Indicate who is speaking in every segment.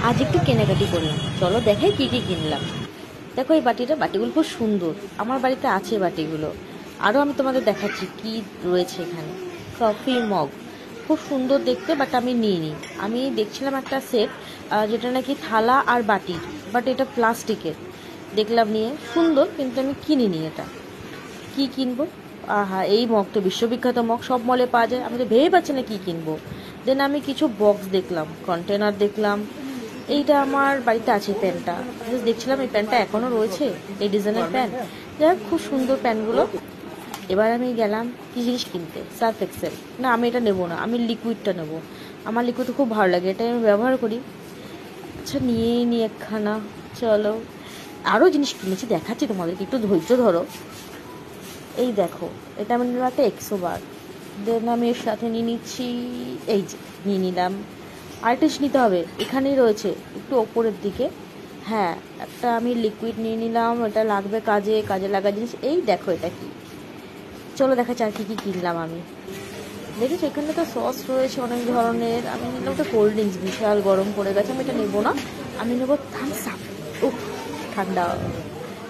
Speaker 1: আজ একটু কেনাকাটি করলাম, চলো দেখাই কি কি কিনলাম। দেখো এই বাটিগুলো খুব সুন্দর, আমার বাড়িতে আছে বাটিগুলো। আরও আমি তোমাদের দেখাচ্ছি কি রয়েছে এখানে। কফি মগ খুব সুন্দর দেখতে, বাট আমি নিইনি। আমি দেখছিলাম একটা সেট, যেটা নাকি থালা আর বাটির, বাট এটা প্লাস্টিকের। দেখলাম নিয়ে সুন্দর, কিন্তু আমি কিনিনি এটা। কি কিনবো? আহা, এই মগ তো বিশ্ববিখ্যাত মগ, সব মলে পাওয়া যায়, আমি তো ভেবে পাচ্ছি না কি কিনবো। দেন আমি কিছু বক্স দেখলাম, কন্টেনার দেখলাম। এইটা আমার বাড়িতে আছে প্যান্টটা, দেখছিলাম এই প্যান্টটা এখনও রয়েছে, এই ডিজাইনের প্যান্ট। যাই হোক, খুব সুন্দর প্যান্টগুলো। এবার আমি গেলাম কি জিনিস কিনতে, সার্ফ এক্সেল। না, আমি এটা নেবো না, আমি লিকুইডটা নেবো। আমার লিকুইড খুব ভালো লাগে, এটাই আমি ব্যবহার করি। আচ্ছা, নিয়েই নি একখানা। চলো, আরও জিনিস কিনেছি, দেখাচ্ছি তোমাদেরকে, একটু ধৈর্য ধরো। এই দেখো, এটা আমি নিলাম একটা এক্সোবার। দেন আমি এর সাথে নিয়ে নিচ্ছি, এই যে নিয়ে নিলাম। আরেকটা জিনিস নিতে হবে, এখানেই রয়েছে একটু ওপরের দিকে। হ্যাঁ, একটা আমি লিকুইড নিয়ে নিলাম, এটা লাগবে কাজে, কাজে লাগা জিনিস। এই দেখো এটা কি, চলো দেখাচ্ছি আর কী কী কিনলাম আমি। দেখেছো এখানে তো সস রয়েছে অনেক ধরনের। আমি নিলাম একটা কোল্ড ড্রিঙ্কস, বিশাল গরম পড়ে গেছে, আমি এটা নেবো না, আমি নেবো থামস আপ। ও, ঠান্ডা।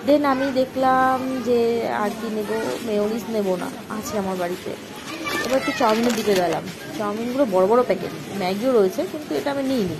Speaker 1: দেন আমি দেখলাম যে আর কি নেবো, মেয়োনিজ নেবো না, আছে আমার বাড়িতে। এবার একটু চাউমিনের দিকে গেলাম, চাউমিনগুলো বড় বড় প্যাকেট, ম্যাগিও রয়েছে, কিন্তু এটা আমি নিইনি।